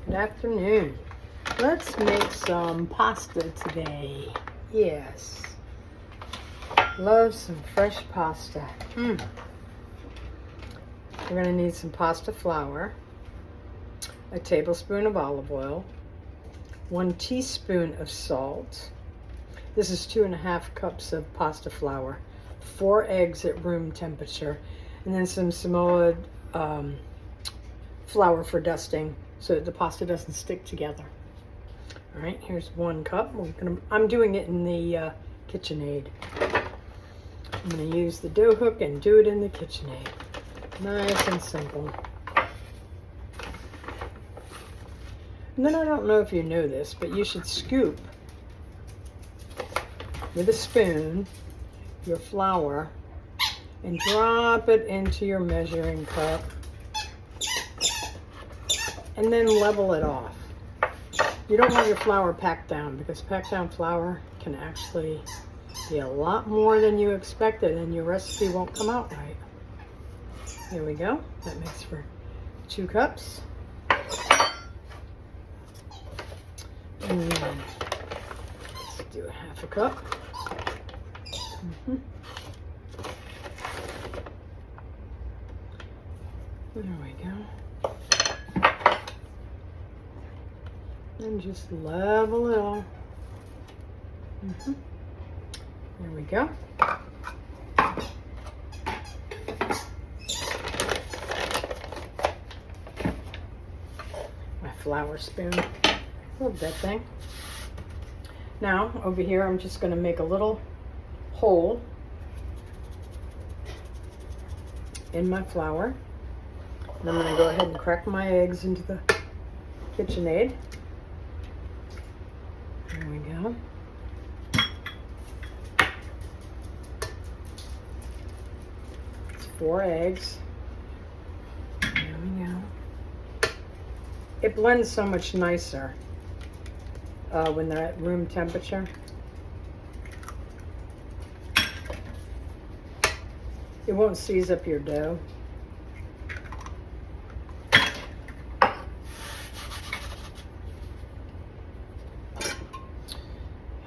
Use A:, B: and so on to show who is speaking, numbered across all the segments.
A: Good afternoon. Let's make some pasta today. Yes. Love some fresh pasta. We're going to need some pasta flour, a tablespoon of olive oil, 1 teaspoon of salt. This is 2.5 cups of pasta flour, 4 eggs at room temperature, and then some Samoa flour for dusting so that the pasta doesn't stick together. All right, here's 1 cup. I'm doing it in the KitchenAid. I'm going to use the dough hook and do it in the KitchenAid. Nice and simple. And then I don't know if you know this, but you should scoop with a spoon your flour and drop it into your measuring cup and then level it off. You don't want your flour packed down because packed down flour can actually be a lot more than you expected and your recipe won't come out right. There we go. That makes for 2 cups. And then let's do a 1/2 cup. There we go. And just level it all. There we go. My flour spoon. Love that thing. Now, over here, I'm just going to make a little hole in my flour. And I'm going to go ahead and crack my eggs into the KitchenAid. There we go. It's 4 eggs. There we go. It blends so much nicer when they're at room temperature. It won't seize up your dough.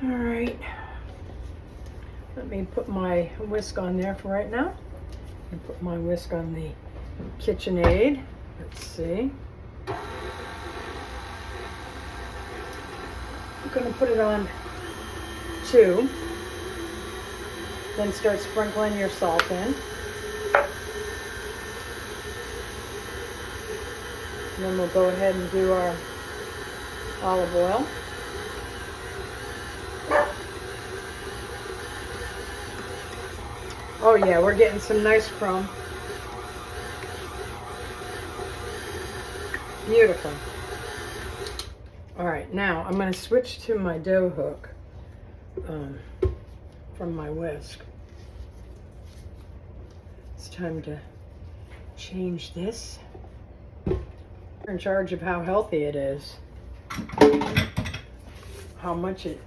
A: All right, let me put my whisk on there for right now. And put my whisk on the KitchenAid. Let's see. I'm going to put it on 2. Then start sprinkling your salt in. And then we'll go ahead and do our olive oil. Oh yeah, we're getting some nice crumb. Beautiful. All right, now I'm going to switch to my dough hook from my whisk. It's time to change this. You're in charge of how healthy it is, how much it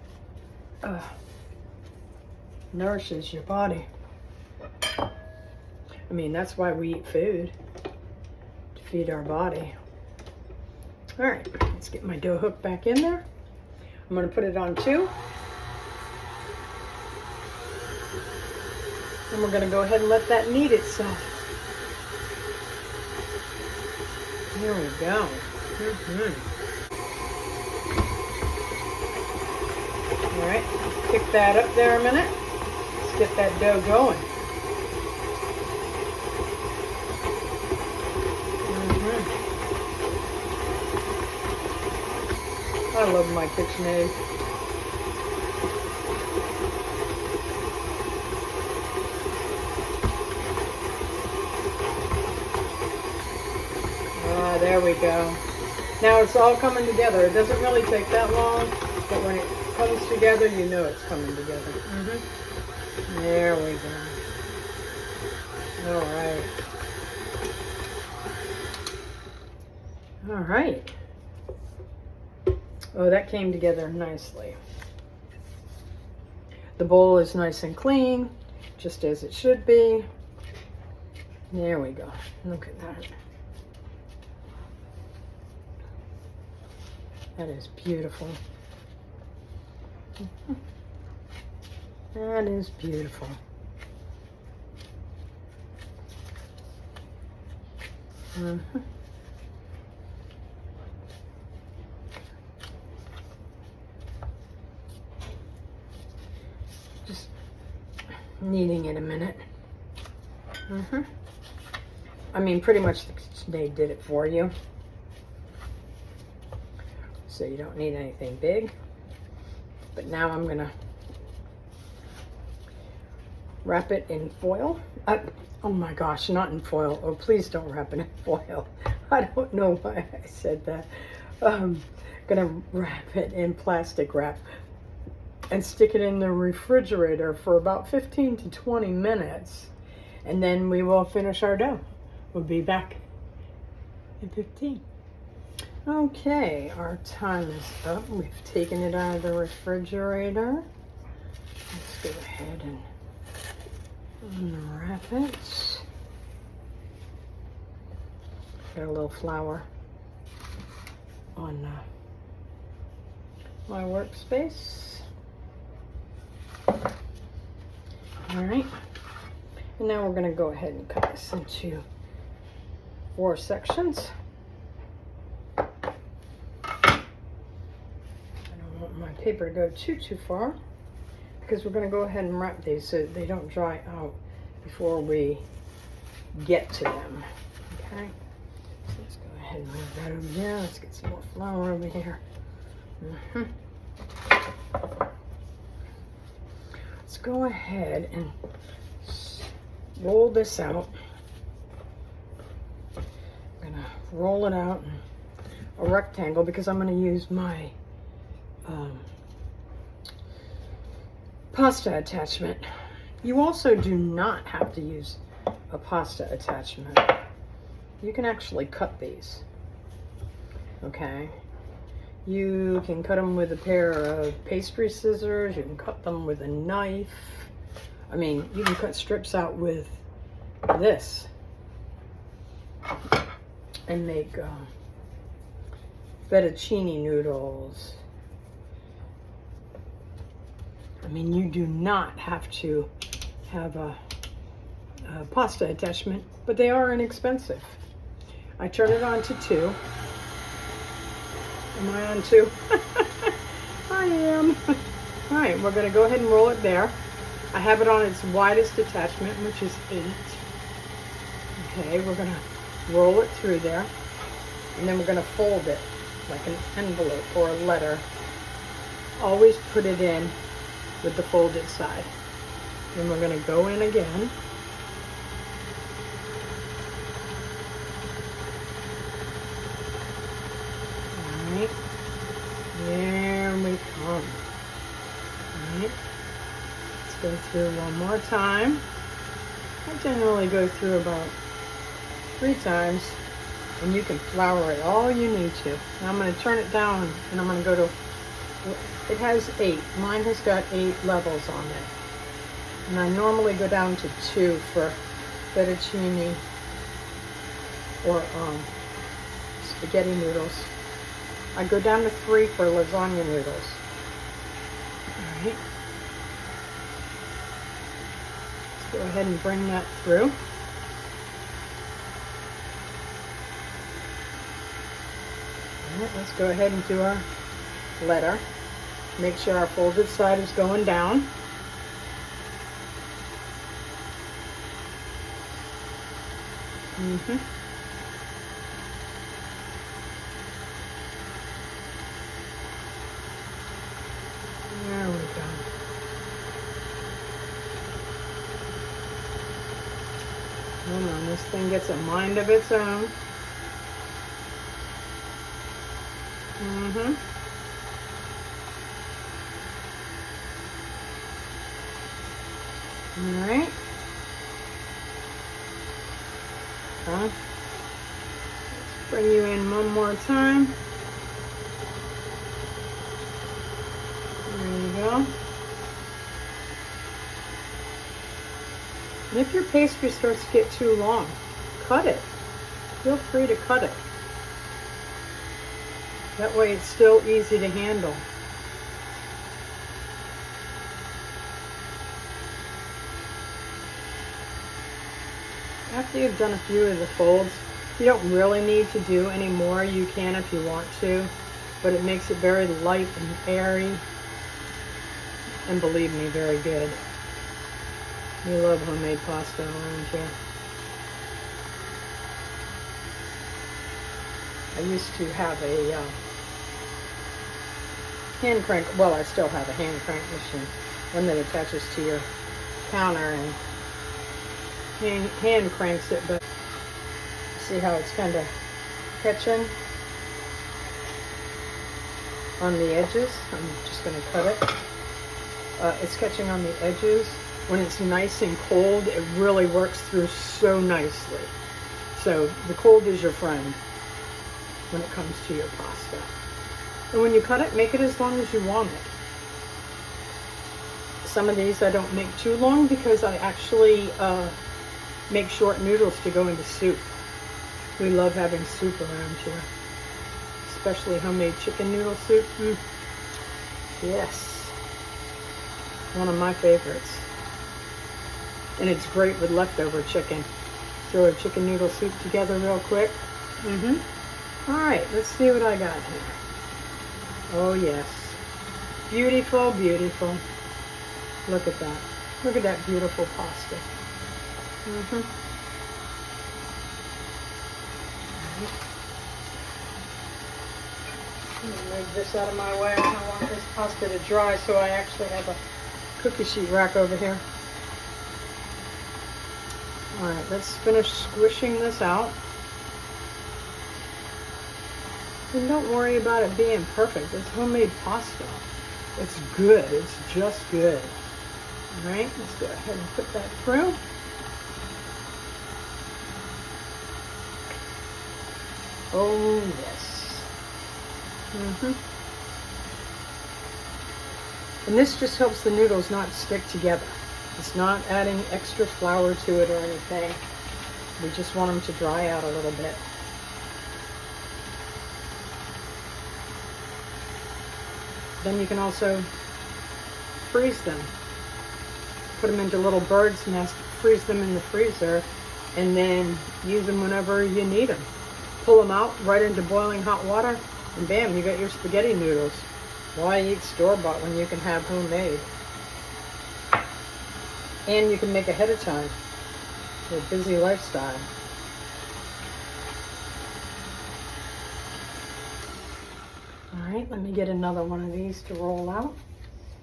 A: nourishes your body. I mean, that's why we eat food, to feed our body. All right, let's get my dough hook back in there. I'm going to put it on 2. And we're going to go ahead and let that knead itself. There we go. All right, pick that up there a minute. Let's get that dough going. I love my KitchenAid. Ah, there we go. Now it's all coming together. It doesn't really take that long, but when it comes together, you know it's coming together. There we go. All right. All right. Oh, that came together nicely. The bowl is nice and clean, just as it should be. There we go. Look at that. That is beautiful. That is beautiful. Just kneading it a minute. I mean, pretty much they did it for you. So you don't need anything big. But now I'm gonna wrap it in foil. Oh my gosh, not in foil. Oh, please don't wrap it in foil. I don't know why I said that. Gonna wrap it in plastic wrap and stick it in the refrigerator for about 15 to 20 minutes. And then we will finish our dough. We'll be back in 15. Okay, our time is up. We've taken it out of the refrigerator. Let's go ahead and unwrap it. Got a little flour on my workspace. All right, and now we're going to go ahead and cut this into 4 sections. I don't want my paper to go too far, because we're going to go ahead and wrap these so they don't dry out before we get to them. Okay, so let's go ahead and move that over there. Let's get some more flour over here. Let's go ahead and roll this out. I'm gonna roll it out in a rectangle because I'm gonna use my pasta attachment. You also do not have to use a pasta attachment. You can actually cut these, okay? You can cut them with a pair of pastry scissors. You can cut them with a knife. I mean, you can cut strips out with this and make fettuccine noodles. I mean, you do not have to have a pasta attachment, but they are inexpensive. I turn it on to 2. Am I on 2? I am. All right, we're going to go ahead and roll it there. I have it on its widest attachment, which is 8. Okay, we're going to roll it through there, and then we're going to fold it like an envelope or a letter. Always put it in with the folded side. Then we're going to go in again. Alright, there we come. Alright, let's go through one more time. I generally go through about 3 times, and you can flour it all you need to. Now I'm going to turn it down, and I'm going to go to, it has 8. Mine has got 8 levels on it. And I normally go down to 2 for fettuccine or spaghetti noodles. I go down to 3 for lasagna noodles. All right. Let's go ahead and bring that through. All right, let's go ahead and do our letter. Make sure our folded side is going down. There we go. Hold on, this thing gets a mind of its own. All right. Let's bring you in one more time. There you go. And if your pastry starts to get too long, cut it. Feel free to cut it. That way it's still easy to handle. After you've done a few of the folds, you don't really need to do any more. You can if you want to, but it makes it very light and airy, and believe me, very good. You love homemade pasta around here. I used to have a hand crank, well, I still have a hand crank machine, one that attaches to your counter and hand cranks it, but see how it's kind of catching on the edges. I'm just going to cut it. It's catching on the edges. When it's nice and cold, it really works through so nicely. So the cold is your friend when it comes to your pasta. And when you cut it, make it as long as you want it. Some of these I don't make too long because I actually make short noodles to go into soup. We love having soup around here, especially homemade chicken noodle soup. Yes, one of my favorites. And it's great with leftover chicken. Throw a chicken noodle soup together real quick. All right, let's see what I got here. Oh yes, beautiful, beautiful. Look at that. Look at that beautiful pasta. Move this out of my way. I don't want this pasta to dry, so I actually have a cookie sheet rack over here. All right, let's finish squishing this out. And don't worry about it being perfect. It's homemade pasta. It's good. It's just good. All right, let's go ahead and put that through. Oh, yes. And this just helps the noodles not stick together. It's not adding extra flour to it or anything. We just want them to dry out a little bit. Then you can also freeze them. Put them into little bird's nests, freeze them in the freezer, and then use them whenever you need them. Pull them out right into boiling hot water, and bam, you got your spaghetti noodles. Why eat store-bought when you can have homemade? And you can make ahead of time for a busy lifestyle. All right, let me get another one of these to roll out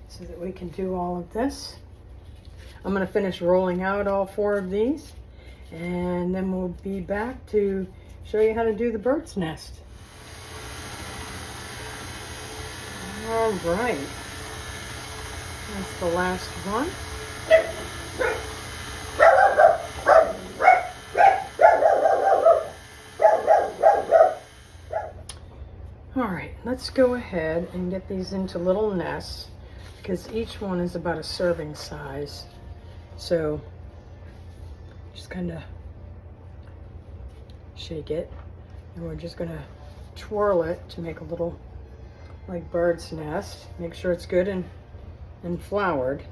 A: so that we can do all of this. I'm going to finish rolling out all 4 of these, and then we'll be back to show you how to do the bird's nest. All right, that's the last one. All right, let's go ahead and get these into little nests because each one is about a serving size. So just kind of shake it, and we're just gonna twirl it to make a little like bird's nest. Make sure it's good and floured.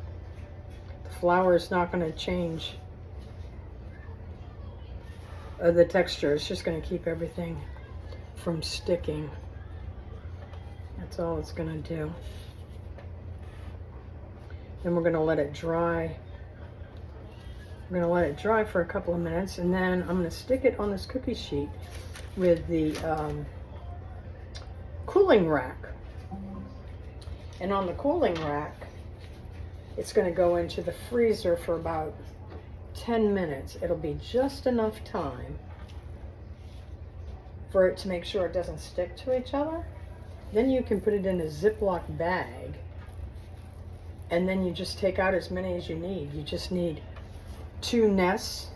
A: The flour is not going to change the texture. It's just going to keep everything from sticking. That's all it's going to do. Then we're going to let it dry. We're going to let it dry for a couple of minutes, and then I'm going to stick it on this cookie sheet with the cooling rack. And on the cooling rack, it's going to go into the freezer for about 10 minutes. It'll be just enough time for it to make sure it doesn't stick to each other. Then you can put it in a Ziploc bag, and then you just take out as many as you need. You just need 2 nests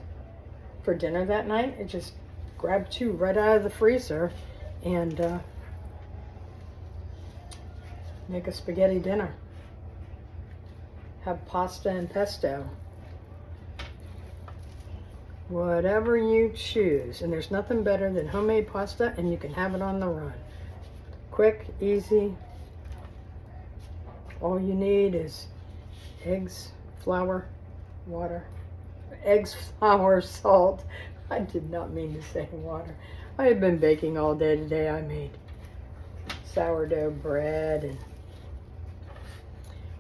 A: for dinner that night. And just grab 2 right out of the freezer and make a spaghetti dinner. Have pasta and pesto. Whatever you choose. And there's nothing better than homemade pasta, and you can have it on the run. Quick, easy. All you need is eggs, flour, water. Eggs, flour, salt. I did not mean to say water. I had been baking all day today. I made sourdough bread and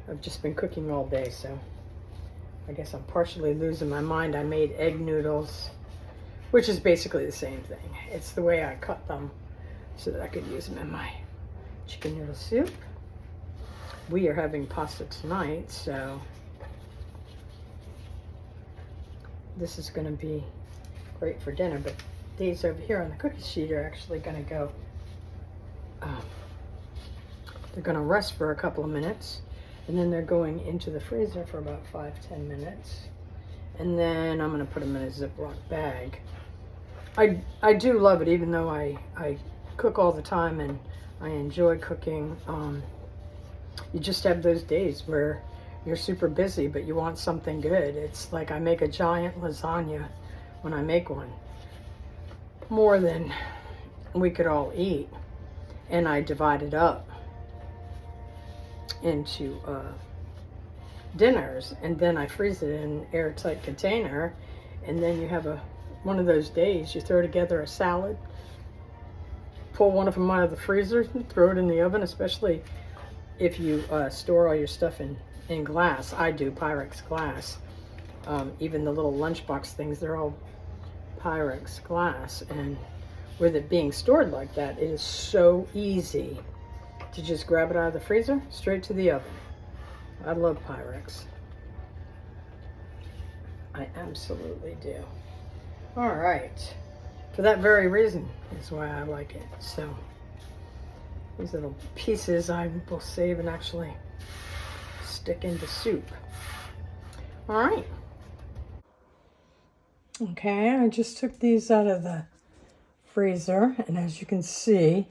A: I've just been cooking all day, so I guess I'm partially losing my mind. I made egg noodles, which is basically the same thing. It's the way I cut them so that I could use them in my chicken noodle soup. We are having pasta tonight, so this is going to be great for dinner, but these over here on the cookie sheet are actually going to go, they're going to rest for a couple of minutes, and then they're going into the freezer for about 5-10 minutes, and then I'm going to put them in a Ziploc bag. I do love it, even though I cook all the time and I enjoy cooking. You just have those days where you're super busy, but you want something good. It's like I make a giant lasagna when I make one, more than we could all eat, and I divide it up into dinners, and then I freeze it in an airtight container, and then you have one of those days you throw together a salad, pull one of them out of the freezer, throw it in the oven, especially if you store all your stuff in glass. I do Pyrex glass. Even the little lunchbox things, they're all Pyrex glass, and with it being stored like that, it is so easy to just grab it out of the freezer, straight to the oven. I love Pyrex. I absolutely do. All right. For that very reason is why I like it. So these little pieces I will save and actually stick into soup. All right. Okay, I just took these out of the freezer, and as you can see,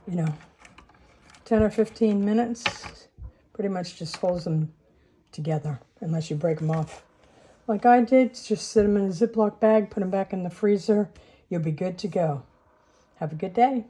A: 10 or 15 minutes pretty much just holds them together, unless you break them off like I did. Just sit them in a Ziploc bag, put them back in the freezer. You'll be good to go. Have a good day.